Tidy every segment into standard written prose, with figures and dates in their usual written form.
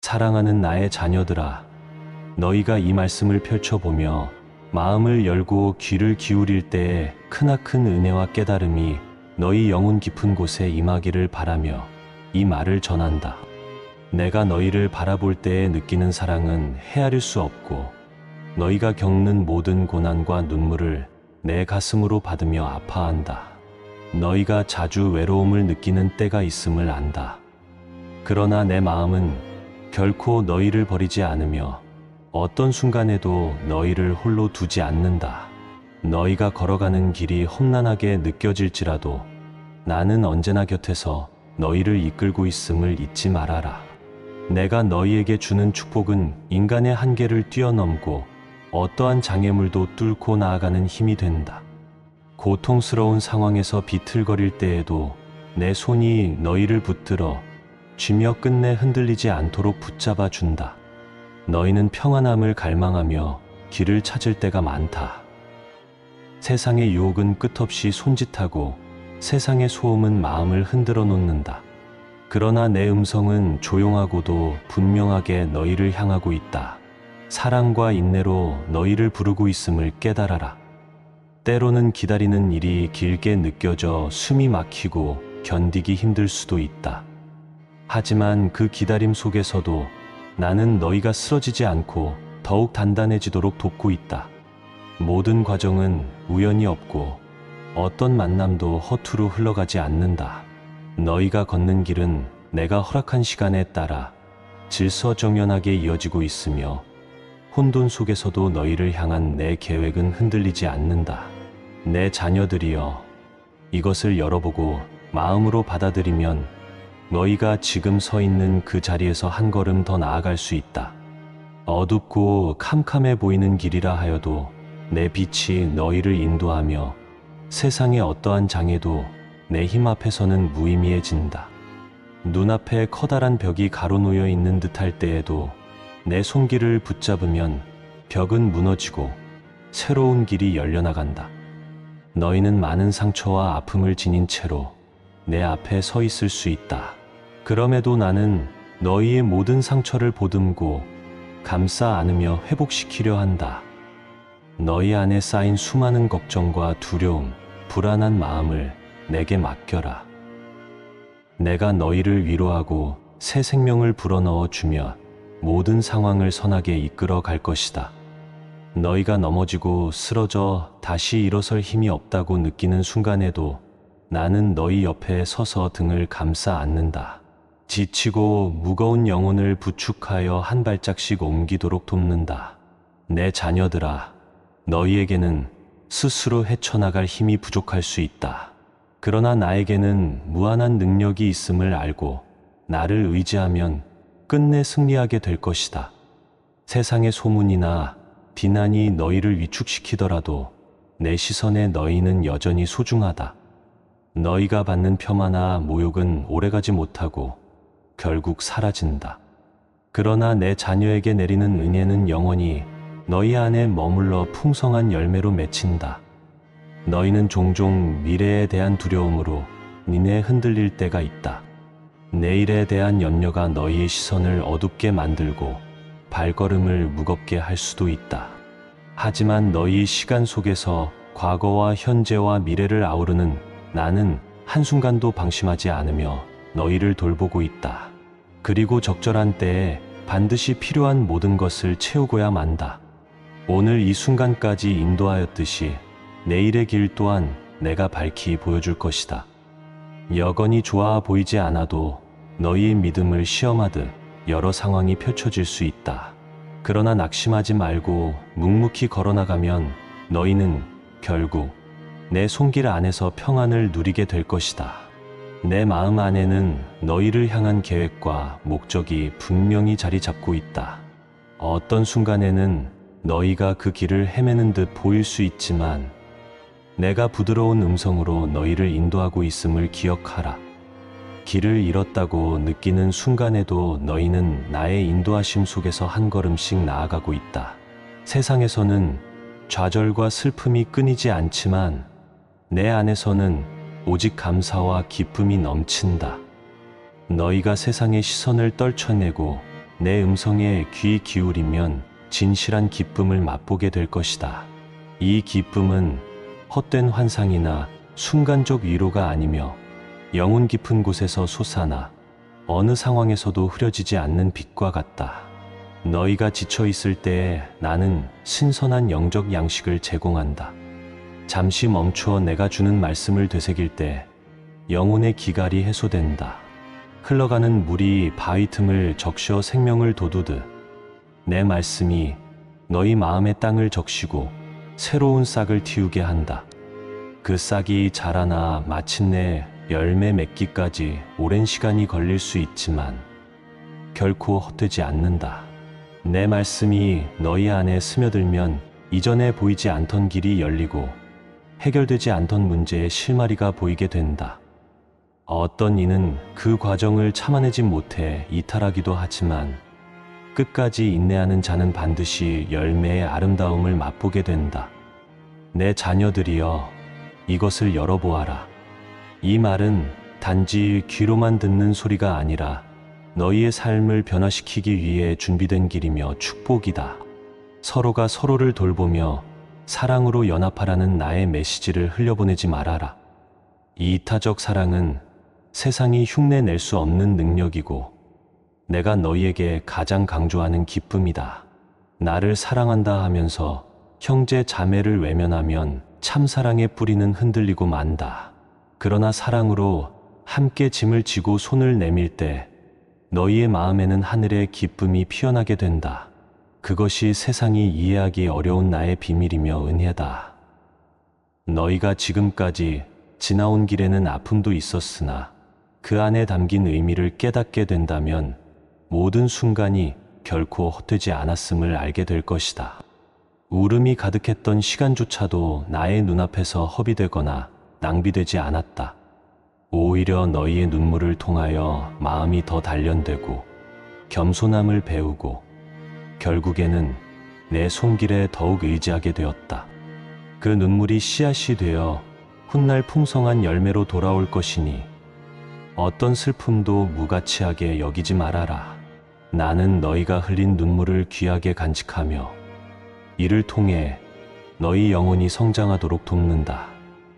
사랑하는 나의 자녀들아, 너희가 이 말씀을 펼쳐보며 마음을 열고 귀를 기울일 때에 크나큰 은혜와 깨달음이 너희 영혼 깊은 곳에 임하기를 바라며 이 말을 전한다. 내가 너희를 바라볼 때에 느끼는 사랑은 헤아릴 수 없고 너희가 겪는 모든 고난과 눈물을 내 가슴으로 받으며 아파한다. 너희가 자주 외로움을 느끼는 때가 있음을 안다. 그러나 내 마음은 결코 너희를 버리지 않으며 어떤 순간에도 너희를 홀로 두지 않는다. 너희가 걸어가는 길이 험난하게 느껴질지라도 나는 언제나 곁에서 너희를 이끌고 있음을 잊지 말아라. 내가 너희에게 주는 축복은 인간의 한계를 뛰어넘고 어떠한 장애물도 뚫고 나아가는 힘이 된다. 고통스러운 상황에서 비틀거릴 때에도 내 손이 너희를 붙들어 쥐며 끝내 흔들리지 않도록 붙잡아 준다. 너희는 평안함을 갈망하며 길을 찾을 때가 많다. 세상의 유혹은 끝없이 손짓하고 세상의 소음은 마음을 흔들어 놓는다. 그러나 내 음성은 조용하고도 분명하게 너희를 향하고 있다. 사랑과 인내로 너희를 부르고 있음을 깨달아라. 때로는 기다리는 일이 길게 느껴져 숨이 막히고 견디기 힘들 수도 있다. 하지만 그 기다림 속에서도 나는 너희가 쓰러지지 않고 더욱 단단해지도록 돕고 있다. 모든 과정은 우연이 없고 어떤 만남도 허투루 흘러가지 않는다. 너희가 걷는 길은 내가 허락한 시간에 따라 질서정연하게 이어지고 있으며 혼돈 속에서도 너희를 향한 내 계획은 흔들리지 않는다. 내 자녀들이여, 이것을 열어보고 마음으로 받아들이면 너희가 지금 서 있는 그 자리에서 한 걸음 더 나아갈 수 있다. 어둡고 캄캄해 보이는 길이라 하여도 내 빛이 너희를 인도하며 세상의 어떠한 장애도 내 힘 앞에서는 무의미해진다. 눈앞에 커다란 벽이 가로놓여 있는 듯할 때에도 내 손길을 붙잡으면 벽은 무너지고 새로운 길이 열려나간다. 너희는 많은 상처와 아픔을 지닌 채로 내 앞에 서 있을 수 있다. 그럼에도 나는 너희의 모든 상처를 보듬고 감싸 안으며 회복시키려 한다. 너희 안에 쌓인 수많은 걱정과 두려움, 불안한 마음을 내게 맡겨라. 내가 너희를 위로하고 새 생명을 불어넣어 주며 모든 상황을 선하게 이끌어 갈 것이다. 너희가 넘어지고 쓰러져 다시 일어설 힘이 없다고 느끼는 순간에도 나는 너희 옆에 서서 등을 감싸 안는다. 지치고 무거운 영혼을 부축하여 한 발짝씩 옮기도록 돕는다. 내 자녀들아, 너희에게는 스스로 헤쳐나갈 힘이 부족할 수 있다. 그러나 나에게는 무한한 능력이 있음을 알고 나를 의지하면 끝내 승리하게 될 것이다. 세상의 소문이나 비난이 너희를 위축시키더라도 내 시선에 너희는 여전히 소중하다. 너희가 받는 폄하나 모욕은 오래가지 못하고 결국 사라진다. 그러나 내 자녀에게 내리는 은혜는 영원히 너희 안에 머물러 풍성한 열매로 맺힌다. 너희는 종종 미래에 대한 두려움으로 니네 흔들릴 때가 있다. 내일에 대한 염려가 너희의 시선을 어둡게 만들고 발걸음을 무겁게 할 수도 있다. 하지만 너희 시간 속에서 과거와 현재와 미래를 아우르는 나는 한순간도 방심하지 않으며 너희를 돌보고 있다. 그리고 적절한 때에 반드시 필요한 모든 것을 채우고야 만다. 오늘 이 순간까지 인도하였듯이 내일의 길 또한 내가 밝히 보여줄 것이다. 여건이 좋아 보이지 않아도 너희의 믿음을 시험하듯 여러 상황이 펼쳐질 수 있다. 그러나 낙심하지 말고 묵묵히 걸어나가면 너희는 결국 내 손길 안에서 평안을 누리게 될 것이다. 내 마음 안에는 너희를 향한 계획과 목적이 분명히 자리 잡고 있다. 어떤 순간에는 너희가 그 길을 헤매는 듯 보일 수 있지만 내가 부드러운 음성으로 너희를 인도하고 있음을 기억하라. 길을 잃었다고 느끼는 순간에도 너희는 나의 인도하심 속에서 한 걸음씩 나아가고 있다. 세상에서는 좌절과 슬픔이 끊이지 않지만 내 안에서는 오직 감사와 기쁨이 넘친다. 너희가 세상의 시선을 떨쳐내고 내 음성에 귀 기울이면 진실한 기쁨을 맛보게 될 것이다. 이 기쁨은 헛된 환상이나 순간적 위로가 아니며 영혼 깊은 곳에서 솟아나 어느 상황에서도 흐려지지 않는 빛과 같다. 너희가 지쳐 있을 때에 나는 신선한 영적 양식을 제공한다. 잠시 멈추어 내가 주는 말씀을 되새길 때 영혼의 기갈이 해소된다. 흘러가는 물이 바위 틈을 적셔 생명을 돋우듯 내 말씀이 너희 마음의 땅을 적시고 새로운 싹을 틔우게 한다. 그 싹이 자라나 마침내 열매 맺기까지 오랜 시간이 걸릴 수 있지만 결코 헛되지 않는다. 내 말씀이 너희 안에 스며들면 이전에 보이지 않던 길이 열리고 해결되지 않던 문제의 실마리가 보이게 된다. 어떤 이는 그 과정을 참아내지 못해 이탈하기도 하지만 끝까지 인내하는 자는 반드시 열매의 아름다움을 맛보게 된다. 내 자녀들이여, 이것을 열어보아라. 이 말은 단지 귀로만 듣는 소리가 아니라 너희의 삶을 변화시키기 위해 준비된 길이며 축복이다. 서로가 서로를 돌보며 사랑으로 연합하라는 나의 메시지를 흘려보내지 말아라. 이 이타적 사랑은 세상이 흉내낼 수 없는 능력이고 내가 너희에게 가장 강조하는 기쁨이다. 나를 사랑한다 하면서 형제 자매를 외면하면 참사랑의 뿌리는 흔들리고 만다. 그러나 사랑으로 함께 짐을 지고 손을 내밀 때 너희의 마음에는 하늘의 기쁨이 피어나게 된다. 그것이 세상이 이해하기 어려운 나의 비밀이며 은혜다. 너희가 지금까지 지나온 길에는 아픔도 있었으나 그 안에 담긴 의미를 깨닫게 된다면 모든 순간이 결코 헛되지 않았음을 알게 될 것이다. 울음이 가득했던 시간조차도 나의 눈앞에서 허비되거나 낭비되지 않았다. 오히려 너희의 눈물을 통하여 마음이 더 단련되고 겸손함을 배우고 결국에는 내 손길에 더욱 의지하게 되었다. 그 눈물이 씨앗이 되어 훗날 풍성한 열매로 돌아올 것이니 어떤 슬픔도 무가치하게 여기지 말아라. 나는 너희가 흘린 눈물을 귀하게 간직하며 이를 통해 너희 영혼이 성장하도록 돕는다.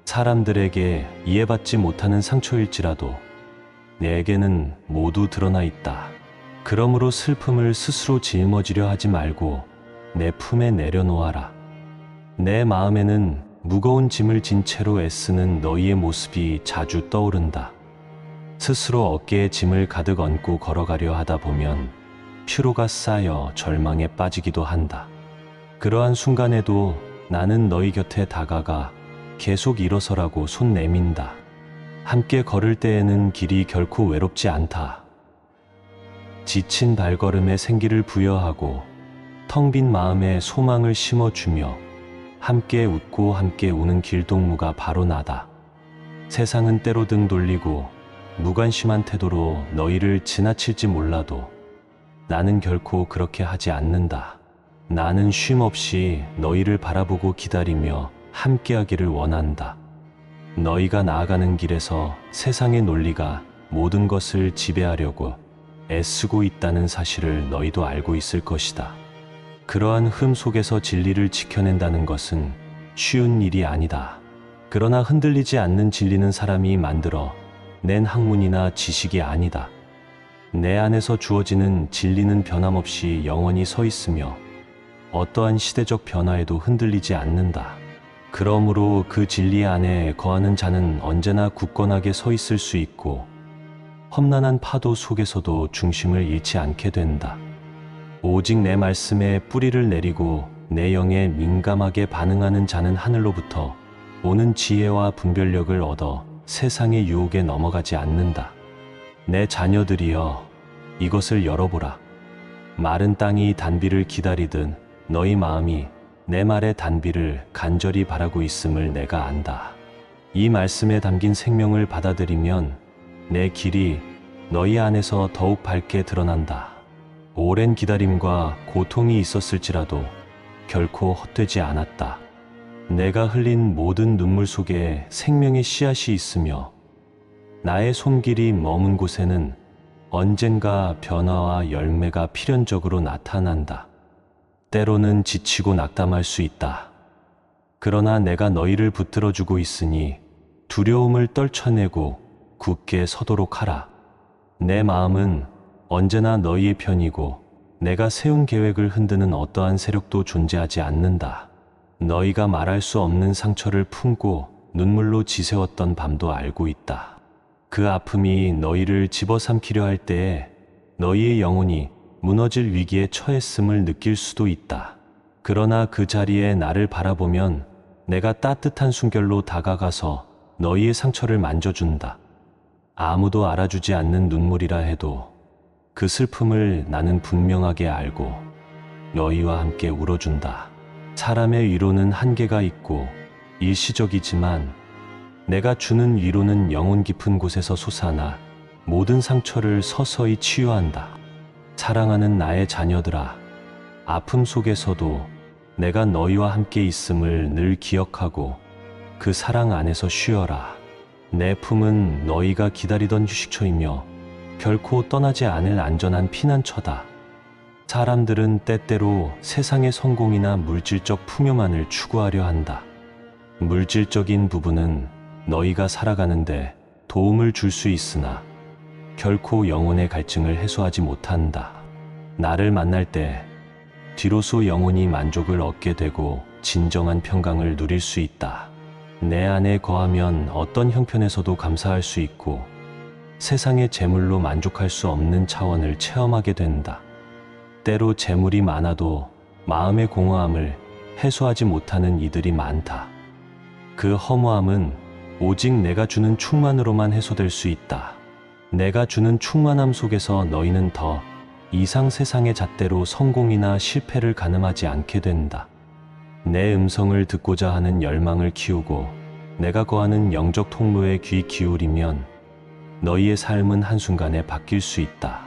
사람들에게 이해받지 못하는 상처일지라도 내게는 모두 드러나 있다. 그러므로 슬픔을 스스로 짊어지려 하지 말고 내 품에 내려놓아라. 내 마음에는 무거운 짐을 진 채로 애쓰는 너희의 모습이 자주 떠오른다. 스스로 어깨에 짐을 가득 얹고 걸어가려 하다 보면 피로가 쌓여 절망에 빠지기도 한다. 그러한 순간에도 나는 너희 곁에 다가가 계속 일어서라고 손 내민다. 함께 걸을 때에는 길이 결코 외롭지 않다. 지친 발걸음에 생기를 부여하고 텅 빈 마음에 소망을 심어주며 함께 웃고 함께 우는 길동무가 바로 나다. 세상은 때로 등 돌리고 무관심한 태도로 너희를 지나칠지 몰라도 나는 결코 그렇게 하지 않는다. 나는 쉼없이 너희를 바라보고 기다리며 함께하기를 원한다. 너희가 나아가는 길에서 세상의 논리가 모든 것을 지배하려고 애쓰고 있다는 사실을 너희도 알고 있을 것이다. 그러한 흠 속에서 진리를 지켜낸다는 것은 쉬운 일이 아니다. 그러나 흔들리지 않는 진리는 사람이 만들어 낸 학문이나 지식이 아니다. 내 안에서 주어지는 진리는 변함없이 영원히 서 있으며 어떠한 시대적 변화에도 흔들리지 않는다. 그러므로 그 진리 안에 거하는 자는 언제나 굳건하게 서 있을 수 있고 험난한 파도 속에서도 중심을 잃지 않게 된다. 오직 내 말씀에 뿌리를 내리고 내 영에 민감하게 반응하는 자는 하늘로부터 오는 지혜와 분별력을 얻어 세상의 유혹에 넘어가지 않는다. 내 자녀들이여, 이것을 열어보라. 마른 땅이 단비를 기다리듯 너희 마음이 내 말의 단비를 간절히 바라고 있음을 내가 안다. 이 말씀에 담긴 생명을 받아들이면 내 길이 너희 안에서 더욱 밝게 드러난다. 오랜 기다림과 고통이 있었을지라도 결코 헛되지 않았다. 내가 흘린 모든 눈물 속에 생명의 씨앗이 있으며 나의 손길이 머문 곳에는 언젠가 변화와 열매가 필연적으로 나타난다. 때로는 지치고 낙담할 수 있다. 그러나 내가 너희를 붙들어주고 있으니 두려움을 떨쳐내고 굳게 서도록 하라. 내 마음은 언제나 너희의 편이고 내가 세운 계획을 흔드는 어떠한 세력도 존재하지 않는다. 너희가 말할 수 없는 상처를 품고 눈물로 지새웠던 밤도 알고 있다. 그 아픔이 너희를 집어삼키려 할 때에 너희의 영혼이 무너질 위기에 처했음을 느낄 수도 있다. 그러나 그 자리에 나를 바라보면 내가 따뜻한 숨결로 다가가서 너희의 상처를 만져준다. 아무도 알아주지 않는 눈물이라 해도 그 슬픔을 나는 분명하게 알고 너희와 함께 울어준다. 사람의 위로는 한계가 있고 일시적이지만 내가 주는 위로는 영혼 깊은 곳에서 솟아나 모든 상처를 서서히 치유한다. 사랑하는 나의 자녀들아, 아픔 속에서도 내가 너희와 함께 있음을 늘 기억하고 그 사랑 안에서 쉬어라. 내 품은 너희가 기다리던 휴식처이며 결코 떠나지 않을 안전한 피난처다. 사람들은 때때로 세상의 성공이나 물질적 풍요만을 추구하려 한다. 물질적인 부분은 너희가 살아가는데 도움을 줄 수 있으나 결코 영혼의 갈증을 해소하지 못한다. 나를 만날 때 뒤로서 영혼이 만족을 얻게 되고 진정한 평강을 누릴 수 있다. 내 안에 거하면 어떤 형편에서도 감사할 수 있고 세상의 재물로 만족할 수 없는 차원을 체험하게 된다. 때로 재물이 많아도 마음의 공허함을 해소하지 못하는 이들이 많다. 그 허무함은 오직 내가 주는 충만으로만 해소될 수 있다. 내가 주는 충만함 속에서 너희는 더 이상 세상의 잣대로 성공이나 실패를 가늠하지 않게 된다. 내 음성을 듣고자 하는 열망을 키우고 내가 거하는 영적 통로에 귀 기울이면 너희의 삶은 한순간에 바뀔 수 있다.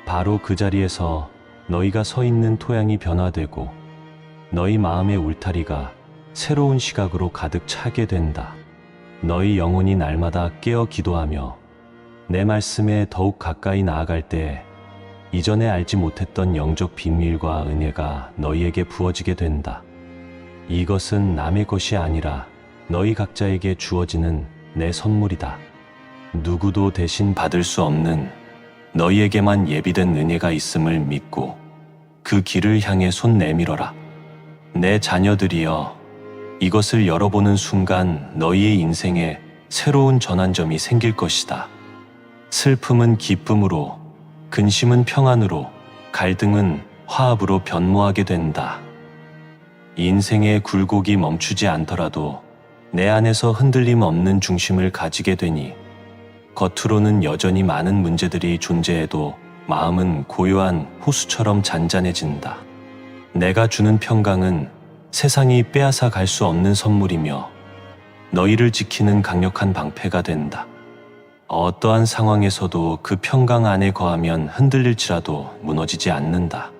바로 그 자리에서 너희가 서 있는 토양이 변화되고 너희 마음의 울타리가 새로운 시각으로 가득 차게 된다. 너희 영혼이 날마다 깨어 기도하며 내 말씀에 더욱 가까이 나아갈 때 이전에 알지 못했던 영적 비밀과 은혜가 너희에게 부어지게 된다. 이것은 남의 것이 아니라 너희 각자에게 주어지는 내 선물이다. 누구도 대신 받을 수 없는 너희에게만 예비된 은혜가 있음을 믿고 그 길을 향해 손 내밀어라. 내 자녀들이여, 이것을 열어보는 순간 너희의 인생에 새로운 전환점이 생길 것이다. 슬픔은 기쁨으로, 근심은 평안으로, 갈등은 화합으로 변모하게 된다. 인생의 굴곡이 멈추지 않더라도 내 안에서 흔들림 없는 중심을 가지게 되니 겉으로는 여전히 많은 문제들이 존재해도 마음은 고요한 호수처럼 잔잔해진다. 내가 주는 평강은 세상이 빼앗아 갈 수 없는 선물이며 너희를 지키는 강력한 방패가 된다. 어떠한 상황에서도 그 평강 안에 거하면 흔들릴지라도 무너지지 않는다.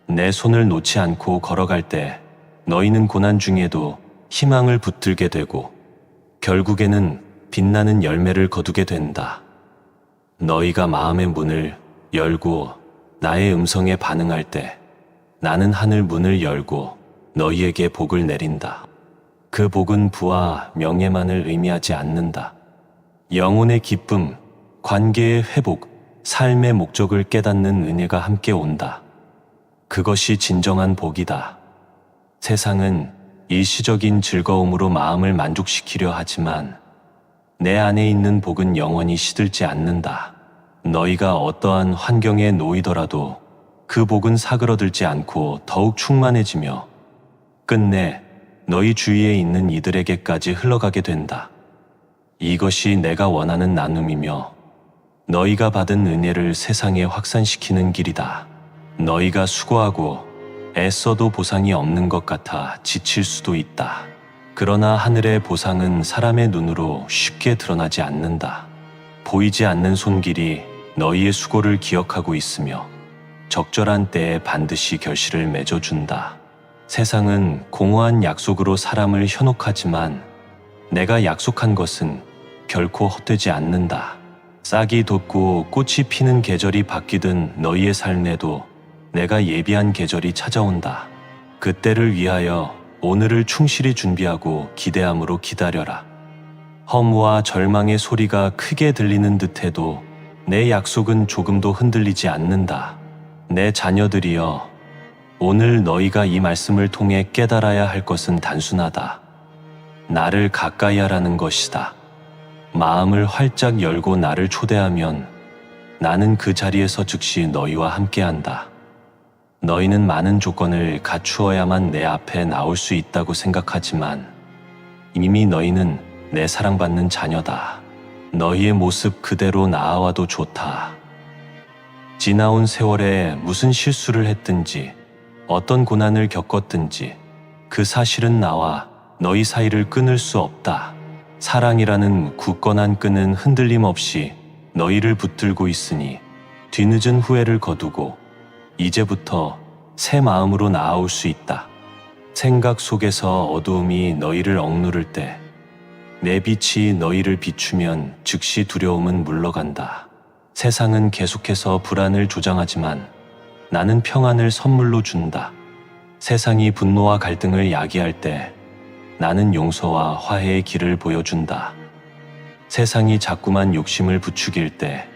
내 손을 놓지 않고 걸어갈 때 너희는 고난 중에도 희망을 붙들게 되고 결국에는 빛나는 열매를 거두게 된다. 너희가 마음의 문을 열고 나의 음성에 반응할 때 나는 하늘 문을 열고 너희에게 복을 내린다. 그 복은 부와 명예만을 의미하지 않는다. 영혼의 기쁨, 관계의 회복, 삶의 목적을 깨닫는 은혜가 함께 온다. 그것이 진정한 복이다. 세상은 일시적인 즐거움으로 마음을 만족시키려 하지만 내 안에 있는 복은 영원히 시들지 않는다. 너희가 어떠한 환경에 놓이더라도 그 복은 사그러들지 않고 더욱 충만해지며 끝내 너희 주위에 있는 이들에게까지 흘러가게 된다. 이것이 내가 원하는 나눔이며 너희가 받은 은혜를 세상에 확산시키는 길이다. 너희가 수고하고 애써도 보상이 없는 것 같아 지칠 수도 있다. 그러나 하늘의 보상은 사람의 눈으로 쉽게 드러나지 않는다. 보이지 않는 손길이 너희의 수고를 기억하고 있으며 적절한 때에 반드시 결실을 맺어준다. 세상은 공허한 약속으로 사람을 현혹하지만 내가 약속한 것은 결코 헛되지 않는다. 싹이 돋고 꽃이 피는 계절이 바뀌든 너희의 삶에도 내가 예비한 계절이 찾아온다. 그때를 위하여 오늘을 충실히 준비하고 기대함으로 기다려라. 허무와 절망의 소리가 크게 들리는 듯해도 내 약속은 조금도 흔들리지 않는다. 내 자녀들이여, 오늘 너희가 이 말씀을 통해 깨달아야 할 것은 단순하다. 나를 가까이 하라는 것이다. 마음을 활짝 열고 나를 초대하면 나는 그 자리에서 즉시 너희와 함께한다. 너희는 많은 조건을 갖추어야만 내 앞에 나올 수 있다고 생각하지만 이미 너희는 내 사랑받는 자녀다. 너희의 모습 그대로 나아와도 좋다. 지나온 세월에 무슨 실수를 했든지 어떤 고난을 겪었든지 그 사실은 나와 너희 사이를 끊을 수 없다. 사랑이라는 굳건한 끈은 흔들림 없이 너희를 붙들고 있으니 뒤늦은 후회를 거두고 이제부터 새 마음으로 나아올 수 있다. 생각 속에서 어두움이 너희를 억누를 때 내 빛이 너희를 비추면 즉시 두려움은 물러간다. 세상은 계속해서 불안을 조장하지만 나는 평안을 선물로 준다. 세상이 분노와 갈등을 야기할 때 나는 용서와 화해의 길을 보여준다. 세상이 자꾸만 욕심을 부추길 때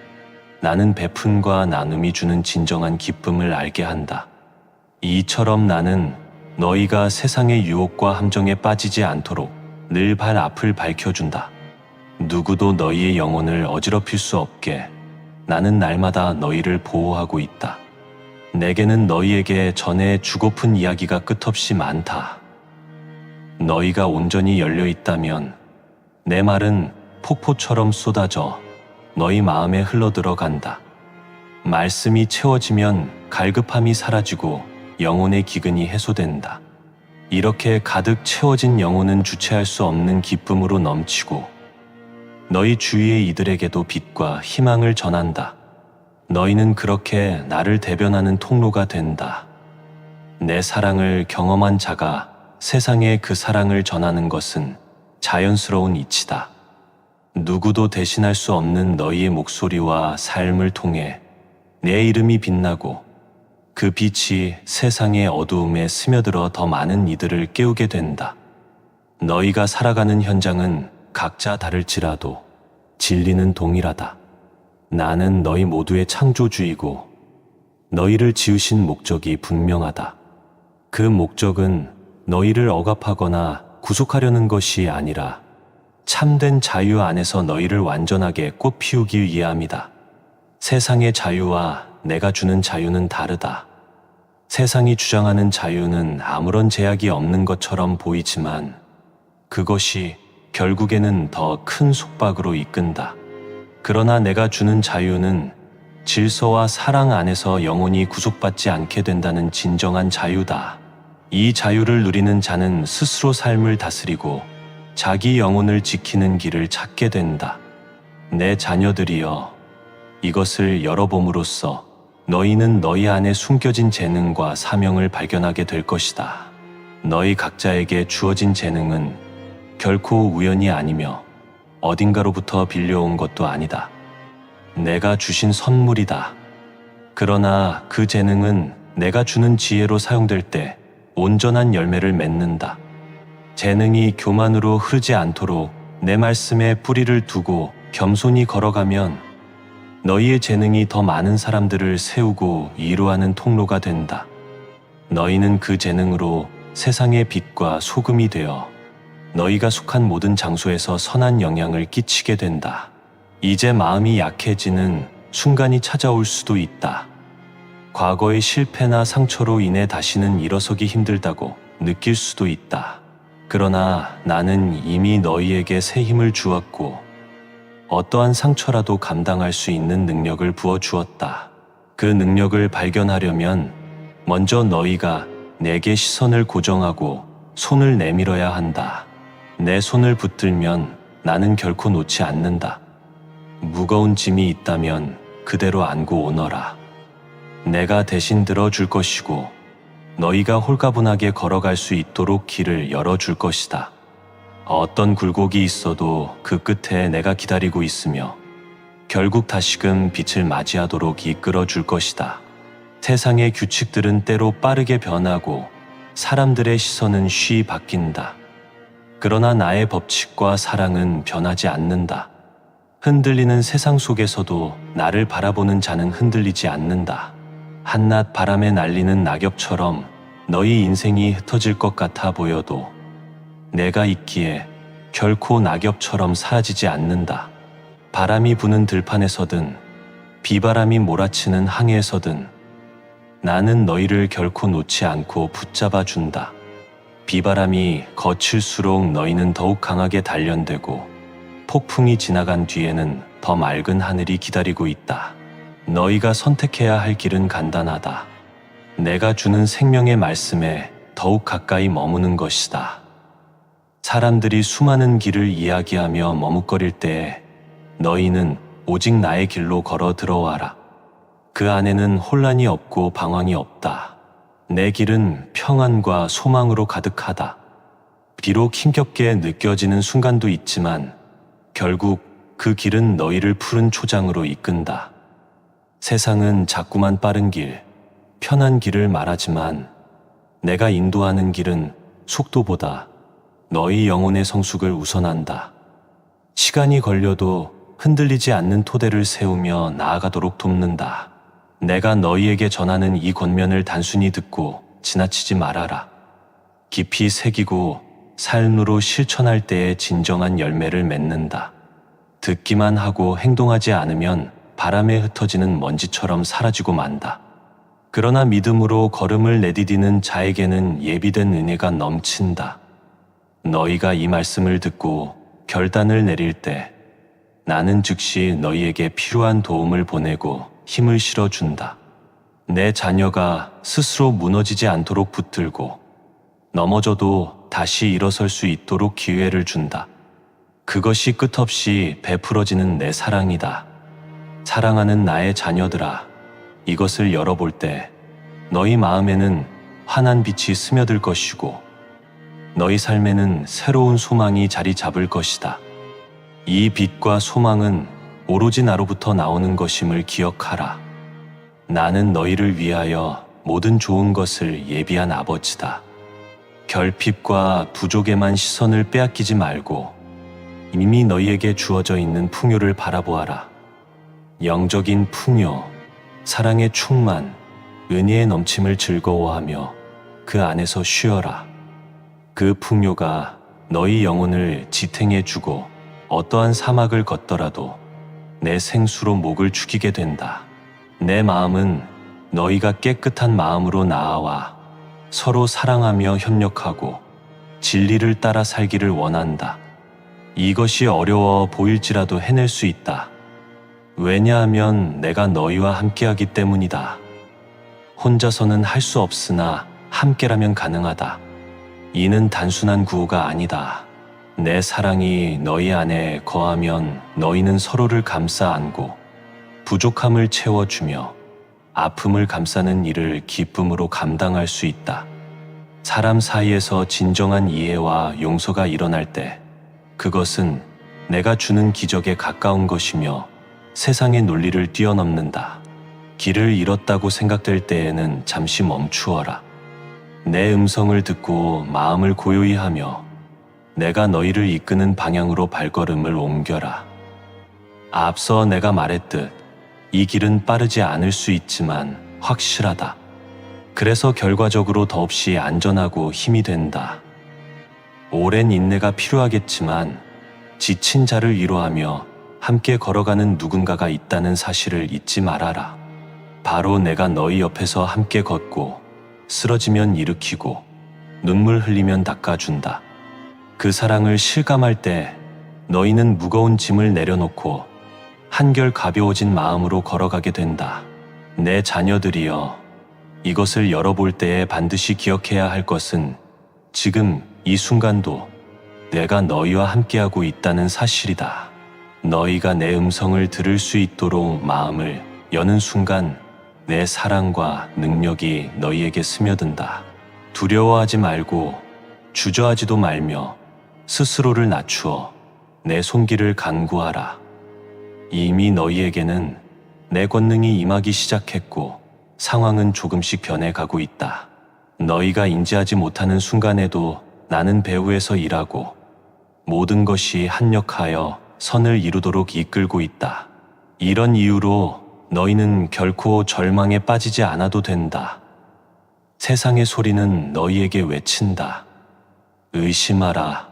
나는 베푼과 나눔이 주는 진정한 기쁨을 알게 한다. 이처럼 나는 너희가 세상의 유혹과 함정에 빠지지 않도록 늘 발 앞을 밝혀준다. 누구도 너희의 영혼을 어지럽힐 수 없게 나는 날마다 너희를 보호하고 있다. 내게는 너희에게 전해 주고픈 이야기가 끝없이 많다. 너희가 온전히 열려 있다면 내 말은 폭포처럼 쏟아져 너희 마음에 흘러들어간다. 말씀이 채워지면 갈급함이 사라지고 영혼의 기근이 해소된다. 이렇게 가득 채워진 영혼은 주체할 수 없는 기쁨으로 넘치고 너희 주위의 이들에게도 빛과 희망을 전한다. 너희는 그렇게 나를 대변하는 통로가 된다. 내 사랑을 경험한 자가 세상에 그 사랑을 전하는 것은 자연스러운 이치다. 누구도 대신할 수 없는 너희의 목소리와 삶을 통해 내 이름이 빛나고 그 빛이 세상의 어두움에 스며들어 더 많은 이들을 깨우게 된다. 너희가 살아가는 현장은 각자 다를지라도 진리는 동일하다. 나는 너희 모두의 창조주이고 너희를 지으신 목적이 분명하다. 그 목적은 너희를 억압하거나 구속하려는 것이 아니라 참된 자유 안에서 너희를 완전하게 꽃피우기 위함이다. 세상의 자유와 내가 주는 자유는 다르다. 세상이 주장하는 자유는 아무런 제약이 없는 것처럼 보이지만 그것이 결국에는 더 큰 속박으로 이끈다. 그러나 내가 주는 자유는 질서와 사랑 안에서 영혼이 구속받지 않게 된다는 진정한 자유다. 이 자유를 누리는 자는 스스로 삶을 다스리고 자기 영혼을 지키는 길을 찾게 된다. 내 자녀들이여, 이것을 열어봄으로써 너희는 너희 안에 숨겨진 재능과 사명을 발견하게 될 것이다. 너희 각자에게 주어진 재능은 결코 우연이 아니며 어딘가로부터 빌려온 것도 아니다. 내가 주신 선물이다. 그러나 그 재능은 내가 주는 지혜로 사용될 때 온전한 열매를 맺는다. 재능이 교만으로 흐르지 않도록 내 말씀에 뿌리를 두고 겸손히 걸어가면 너희의 재능이 더 많은 사람들을 세우고 이루하는 통로가 된다. 너희는 그 재능으로 세상의 빛과 소금이 되어 너희가 속한 모든 장소에서 선한 영향을 끼치게 된다. 이제 마음이 약해지는 순간이 찾아올 수도 있다. 과거의 실패나 상처로 인해 다시는 일어서기 힘들다고 느낄 수도 있다. 그러나 나는 이미 너희에게 새 힘을 주었고 어떠한 상처라도 감당할 수 있는 능력을 부어주었다. 그 능력을 발견하려면 먼저 너희가 내게 시선을 고정하고 손을 내밀어야 한다. 내 손을 붙들면 나는 결코 놓지 않는다. 무거운 짐이 있다면 그대로 안고 오너라. 내가 대신 들어줄 것이고 너희가 홀가분하게 걸어갈 수 있도록 길을 열어줄 것이다. 어떤 굴곡이 있어도 그 끝에 내가 기다리고 있으며 결국 다시금 빛을 맞이하도록 이끌어 줄 것이다. 세상의 규칙들은 때로 빠르게 변하고 사람들의 시선은 쉬이 바뀐다. 그러나 나의 법칙과 사랑은 변하지 않는다. 흔들리는 세상 속에서도 나를 바라보는 자는 흔들리지 않는다. 한낮 바람에 날리는 낙엽처럼 너희 인생이 흩어질 것 같아 보여도 내가 있기에 결코 낙엽처럼 사라지지 않는다. 바람이 부는 들판에서든 비바람이 몰아치는 항해에서든 나는 너희를 결코 놓지 않고 붙잡아 준다. 비바람이 거칠수록 너희는 더욱 강하게 단련되고 폭풍이 지나간 뒤에는 더 맑은 하늘이 기다리고 있다. 너희가 선택해야 할 길은 간단하다. 내가 주는 생명의 말씀에 더욱 가까이 머무는 것이다. 사람들이 수많은 길을 이야기하며 머뭇거릴 때에 너희는 오직 나의 길로 걸어 들어와라. 그 안에는 혼란이 없고 방황이 없다. 내 길은 평안과 소망으로 가득하다. 비록 힘겹게 느껴지는 순간도 있지만 결국 그 길은 너희를 푸른 초장으로 이끈다. 세상은 자꾸만 빠른 길, 편한 길을 말하지만 내가 인도하는 길은 속도보다 너희 영혼의 성숙을 우선한다. 시간이 걸려도 흔들리지 않는 토대를 세우며 나아가도록 돕는다. 내가 너희에게 전하는 이 권면을 단순히 듣고 지나치지 말아라. 깊이 새기고 삶으로 실천할 때에 진정한 열매를 맺는다. 듣기만 하고 행동하지 않으면 바람에 흩어지는 먼지처럼 사라지고 만다. 그러나 믿음으로 걸음을 내디디는 자에게는 예비된 은혜가 넘친다. 너희가 이 말씀을 듣고 결단을 내릴 때 나는 즉시 너희에게 필요한 도움을 보내고 힘을 실어준다. 내 자녀가 스스로 무너지지 않도록 붙들고 넘어져도 다시 일어설 수 있도록 기회를 준다. 그것이 끝없이 베풀어지는 내 사랑이다. 사랑하는 나의 자녀들아, 이것을 열어볼 때 너희 마음에는 환한 빛이 스며들 것이고 너희 삶에는 새로운 소망이 자리 잡을 것이다. 이 빛과 소망은 오로지 나로부터 나오는 것임을 기억하라. 나는 너희를 위하여 모든 좋은 것을 예비한 아버지다. 결핍과 부족에만 시선을 빼앗기지 말고 이미 너희에게 주어져 있는 풍요를 바라보아라. 영적인 풍요, 사랑의 충만, 은혜의 넘침을 즐거워하며 그 안에서 쉬어라. 그 풍요가 너희 영혼을 지탱해주고 어떠한 사막을 걷더라도 내 생수로 목을 축이게 된다. 내 마음은 너희가 깨끗한 마음으로 나아와 서로 사랑하며 협력하고 진리를 따라 살기를 원한다. 이것이 어려워 보일지라도 해낼 수 있다. 왜냐하면 내가 너희와 함께하기 때문이다. 혼자서는 할 수 없으나 함께라면 가능하다. 이는 단순한 구호가 아니다. 내 사랑이 너희 안에 거하면 너희는 서로를 감싸 안고 부족함을 채워주며 아픔을 감싸는 일을 기쁨으로 감당할 수 있다. 사람 사이에서 진정한 이해와 용서가 일어날 때 그것은 내가 주는 기적에 가까운 것이며 세상의 논리를 뛰어넘는다. 길을 잃었다고 생각될 때에는 잠시 멈추어라. 내 음성을 듣고 마음을 고요히 하며 내가 너희를 이끄는 방향으로 발걸음을 옮겨라. 앞서 내가 말했듯 이 길은 빠르지 않을 수 있지만 확실하다. 그래서 결과적으로 더없이 안전하고 힘이 된다. 오랜 인내가 필요하겠지만 지친 자를 위로하며 함께 걸어가는 누군가가 있다는 사실을 잊지 말아라. 바로 내가 너희 옆에서 함께 걷고 쓰러지면 일으키고 눈물 흘리면 닦아준다. 그 사랑을 실감할 때 너희는 무거운 짐을 내려놓고 한결 가벼워진 마음으로 걸어가게 된다. 내 자녀들이여, 이것을 열어볼 때에 반드시 기억해야 할 것은 지금 이 순간도 내가 너희와 함께하고 있다는 사실이다. 너희가 내 음성을 들을 수 있도록 마음을 여는 순간 내 사랑과 능력이 너희에게 스며든다. 두려워하지 말고 주저하지도 말며 스스로를 낮추어 내 손길을 간구하라. 이미 너희에게는 내 권능이 임하기 시작했고 상황은 조금씩 변해가고 있다. 너희가 인지하지 못하는 순간에도 나는 배후에서 일하고 모든 것이 합력하여 선을 이루도록 이끌고 있다. 이런 이유로 너희는 결코 절망에 빠지지 않아도 된다. 세상의 소리는 너희에게 외친다. 의심하라.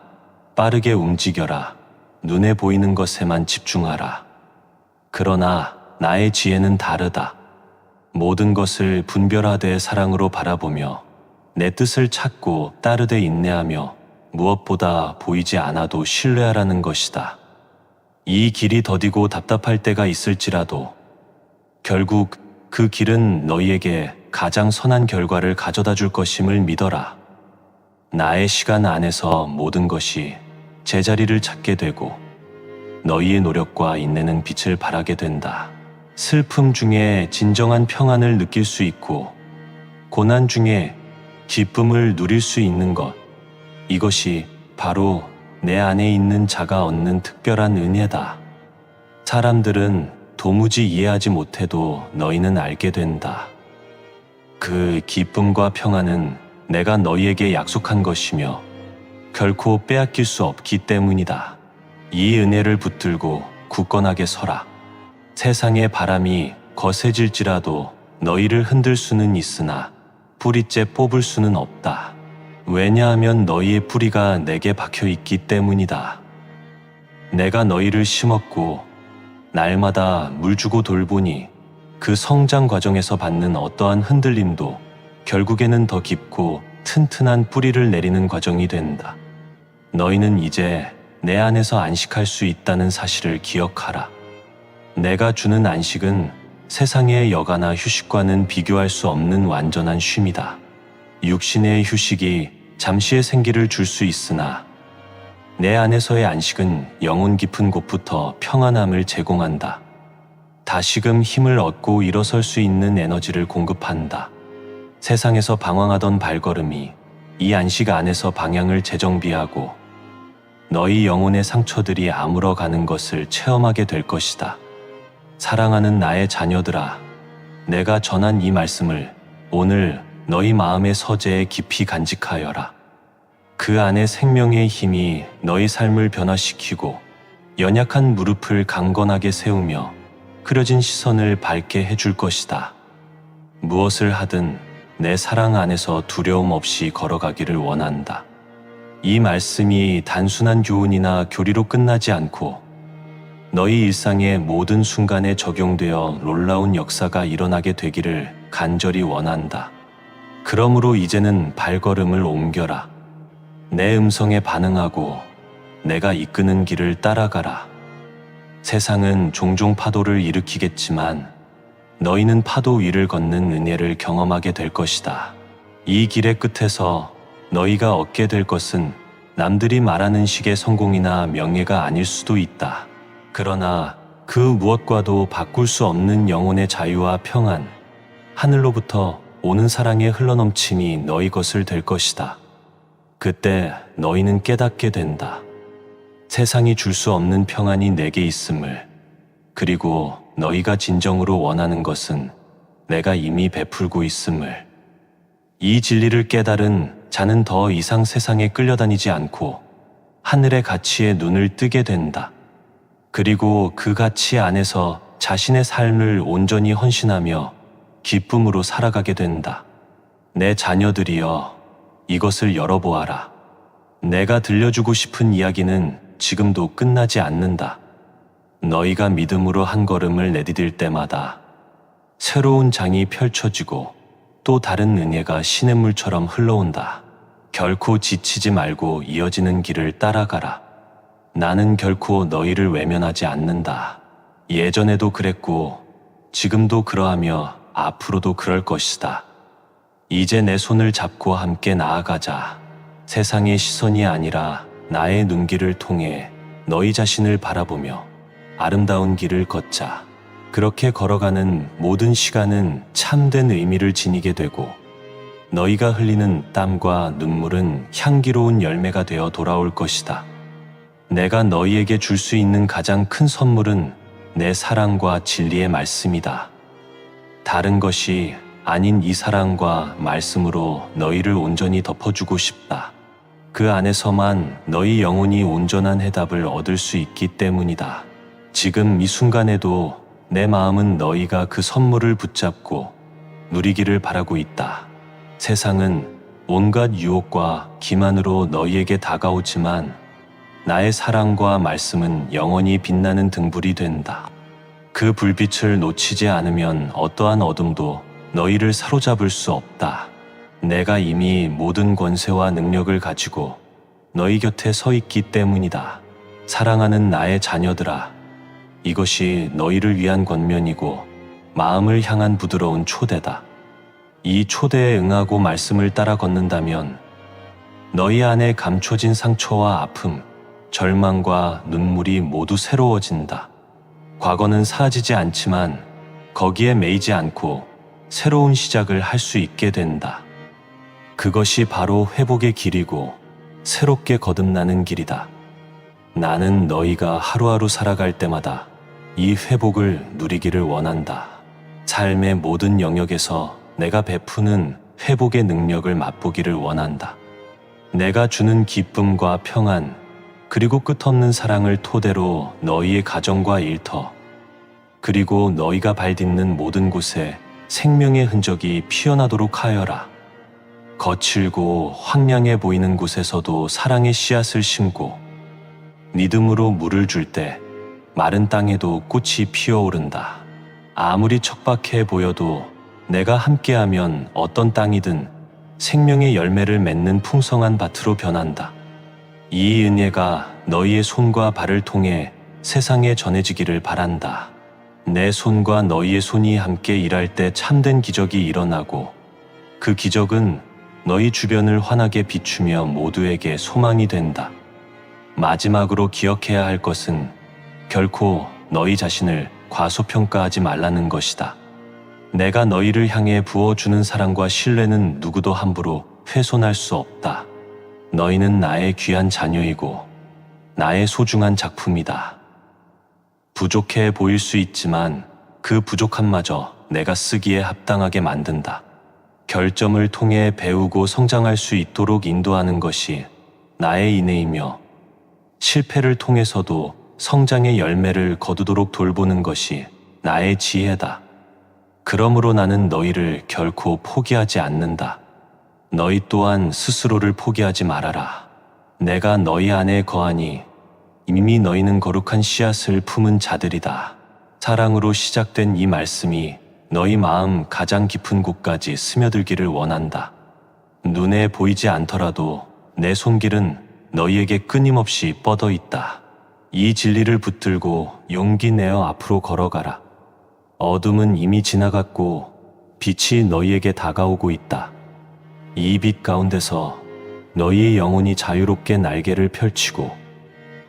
빠르게 움직여라. 눈에 보이는 것에만 집중하라. 그러나 나의 지혜는 다르다. 모든 것을 분별하되 사랑으로 바라보며 내 뜻을 찾고 따르되 인내하며 무엇보다 보이지 않아도 신뢰하라는 것이다. 이 길이 더디고 답답할 때가 있을지라도 결국 그 길은 너희에게 가장 선한 결과를 가져다 줄 것임을 믿어라. 나의 시간 안에서 모든 것이 제자리를 찾게 되고 너희의 노력과 인내는 빛을 발하게 된다. 슬픔 중에 진정한 평안을 느낄 수 있고 고난 중에 기쁨을 누릴 수 있는 것, 이것이 바로 내 안에 있는 자가 얻는 특별한 은혜다. 사람들은 도무지 이해하지 못해도 너희는 알게 된다. 그 기쁨과 평안은 내가 너희에게 약속한 것이며 결코 빼앗길 수 없기 때문이다. 이 은혜를 붙들고 굳건하게 서라. 세상의 바람이 거세질지라도 너희를 흔들 수는 있으나 뿌리째 뽑을 수는 없다. 왜냐하면 너희의 뿌리가 내게 박혀 있기 때문이다. 내가 너희를 심었고 날마다 물 주고 돌보니 그 성장 과정에서 받는 어떠한 흔들림도 결국에는 더 깊고 튼튼한 뿌리를 내리는 과정이 된다. 너희는 이제 내 안에서 안식할 수 있다는 사실을 기억하라. 내가 주는 안식은 세상의 여가나 휴식과는 비교할 수 없는 완전한 쉼이다. 육신의 휴식이 잠시의 생기를 줄 수 있으나 내 안에서의 안식은 영혼 깊은 곳부터 평안함을 제공한다. 다시금 힘을 얻고 일어설 수 있는 에너지를 공급한다. 세상에서 방황하던 발걸음이 이 안식 안에서 방향을 재정비하고 너희 영혼의 상처들이 아물어가는 것을 체험하게 될 것이다. 사랑하는 나의 자녀들아, 내가 전한 이 말씀을 오늘 너희 마음의 서재에 깊이 간직하여라. 그 안에 생명의 힘이 너희 삶을 변화시키고 연약한 무릎을 강건하게 세우며 흐려진 시선을 밝게 해줄 것이다. 무엇을 하든 내 사랑 안에서 두려움 없이 걸어가기를 원한다. 이 말씀이 단순한 교훈이나 교리로 끝나지 않고 너희 일상의 모든 순간에 적용되어 놀라운 역사가 일어나게 되기를 간절히 원한다. 그러므로 이제는 발걸음을 옮겨라. 내 음성에 반응하고 내가 이끄는 길을 따라가라. 세상은 종종 파도를 일으키겠지만 너희는 파도 위를 걷는 은혜를 경험하게 될 것이다. 이 길의 끝에서 너희가 얻게 될 것은 남들이 말하는 식의 성공이나 명예가 아닐 수도 있다. 그러나 그 무엇과도 바꿀 수 없는 영혼의 자유와 평안, 하늘로부터 오는 사랑의 흘러넘침이 너희 것을 될 것이다. 그때 너희는 깨닫게 된다. 세상이 줄 수 없는 평안이 내게 있음을, 그리고 너희가 진정으로 원하는 것은 내가 이미 베풀고 있음을. 이 진리를 깨달은 자는 더 이상 세상에 끌려다니지 않고 하늘의 가치에 눈을 뜨게 된다. 그리고 그 가치 안에서 자신의 삶을 온전히 헌신하며 기쁨으로 살아가게 된다. 내 자녀들이여, 이것을 열어보아라. 내가 들려주고 싶은 이야기는 지금도 끝나지 않는다. 너희가 믿음으로 한 걸음을 내디딜 때마다 새로운 장이 펼쳐지고 또 다른 은혜가 시냇물처럼 흘러온다. 결코 지치지 말고 이어지는 길을 따라가라. 나는 결코 너희를 외면하지 않는다. 예전에도 그랬고 지금도 그러하며 앞으로도 그럴 것이다. 이제 내 손을 잡고 함께 나아가자. 세상의 시선이 아니라 나의 눈길을 통해 너희 자신을 바라보며 아름다운 길을 걷자. 그렇게 걸어가는 모든 시간은 참된 의미를 지니게 되고 너희가 흘리는 땀과 눈물은 향기로운 열매가 되어 돌아올 것이다. 내가 너희에게 줄 수 있는 가장 큰 선물은 내 사랑과 진리의 말씀이다. 다른 것이 아닌 이 사랑과 말씀으로 너희를 온전히 덮어주고 싶다. 그 안에서만 너희 영혼이 온전한 해답을 얻을 수 있기 때문이다. 지금 이 순간에도 내 마음은 너희가 그 선물을 붙잡고 누리기를 바라고 있다. 세상은 온갖 유혹과 기만으로 너희에게 다가오지만 나의 사랑과 말씀은 영원히 빛나는 등불이 된다. 그 불빛을 놓치지 않으면 어떠한 어둠도 너희를 사로잡을 수 없다. 내가 이미 모든 권세와 능력을 가지고 너희 곁에 서 있기 때문이다. 사랑하는 나의 자녀들아, 이것이 너희를 위한 권면이고 마음을 향한 부드러운 초대다. 이 초대에 응하고 말씀을 따라 걷는다면 너희 안에 감춰진 상처와 아픔, 절망과 눈물이 모두 새로워진다. 과거는 사라지지 않지만 거기에 매이지 않고 새로운 시작을 할 수 있게 된다. 그것이 바로 회복의 길이고 새롭게 거듭나는 길이다. 나는 너희가 하루하루 살아갈 때마다 이 회복을 누리기를 원한다. 삶의 모든 영역에서 내가 베푸는 회복의 능력을 맛보기를 원한다. 내가 주는 기쁨과 평안, 그리고 끝없는 사랑을 토대로 너희의 가정과 일터, 그리고 너희가 발딛는 모든 곳에 생명의 흔적이 피어나도록 하여라. 거칠고 황량해 보이는 곳에서도 사랑의 씨앗을 심고 믿음으로 물을 줄 때 마른 땅에도 꽃이 피어오른다. 아무리 척박해 보여도 내가 함께하면 어떤 땅이든 생명의 열매를 맺는 풍성한 밭으로 변한다. 이 은혜가 너희의 손과 발을 통해 세상에 전해지기를 바란다. 내 손과 너희의 손이 함께 일할 때 참된 기적이 일어나고 그 기적은 너희 주변을 환하게 비추며 모두에게 소망이 된다. 마지막으로 기억해야 할 것은 결코 너희 자신을 과소평가하지 말라는 것이다. 내가 너희를 향해 부어주는 사랑과 신뢰는 누구도 함부로 훼손할 수 없다. 너희는 나의 귀한 자녀이고 나의 소중한 작품이다. 부족해 보일 수 있지만 그 부족함마저 내가 쓰기에 합당하게 만든다. 결점을 통해 배우고 성장할 수 있도록 인도하는 것이 나의 인애이며 실패를 통해서도 성장의 열매를 거두도록 돌보는 것이 나의 지혜다. 그러므로 나는 너희를 결코 포기하지 않는다. 너희 또한 스스로를 포기하지 말아라. 내가 너희 안에 거하니 이미 너희는 거룩한 씨앗을 품은 자들이다. 사랑으로 시작된 이 말씀이 너희 마음 가장 깊은 곳까지 스며들기를 원한다. 눈에 보이지 않더라도 내 손길은 너희에게 끊임없이 뻗어 있다. 이 진리를 붙들고 용기 내어 앞으로 걸어가라. 어둠은 이미 지나갔고 빛이 너희에게 다가오고 있다. 이 빛 가운데서 너희의 영혼이 자유롭게 날개를 펼치고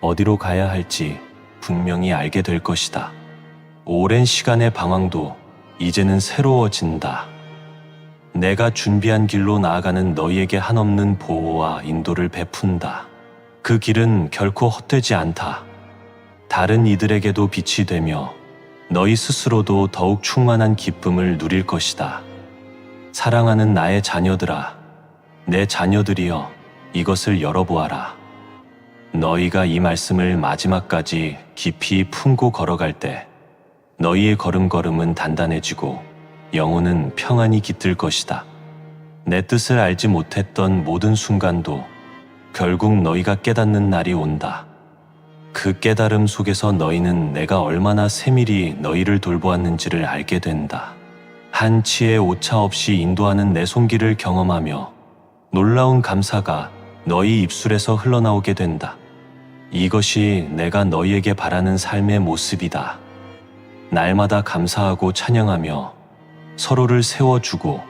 어디로 가야 할지 분명히 알게 될 것이다. 오랜 시간의 방황도 이제는 새로워진다. 내가 준비한 길로 나아가는 너희에게 한없는 보호와 인도를 베푼다. 그 길은 결코 헛되지 않다. 다른 이들에게도 빛이 되며 너희 스스로도 더욱 충만한 기쁨을 누릴 것이다. 사랑하는 나의 자녀들아, 내 자녀들이여, 이것을 열어보아라. 너희가 이 말씀을 마지막까지 깊이 품고 걸어갈 때 너희의 걸음걸음은 단단해지고 영혼은 평안히 깃들 것이다. 내 뜻을 알지 못했던 모든 순간도 결국 너희가 깨닫는 날이 온다. 그 깨달음 속에서 너희는 내가 얼마나 세밀히 너희를 돌보았는지를 알게 된다. 한 치의 오차 없이 인도하는 내 손길을 경험하며 놀라운 감사가 너희 입술에서 흘러나오게 된다. 이것이 내가 너희에게 바라는 삶의 모습이다. 날마다 감사하고 찬양하며 서로를 세워주고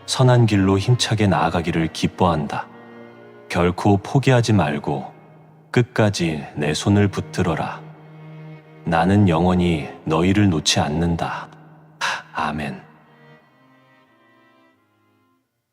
선한 길로 힘차게 나아가기를 기뻐한다. 결코 포기하지 말고 끝까지 내 손을 붙들어라. 나는 영원히 너희를 놓지 않는다. 아멘.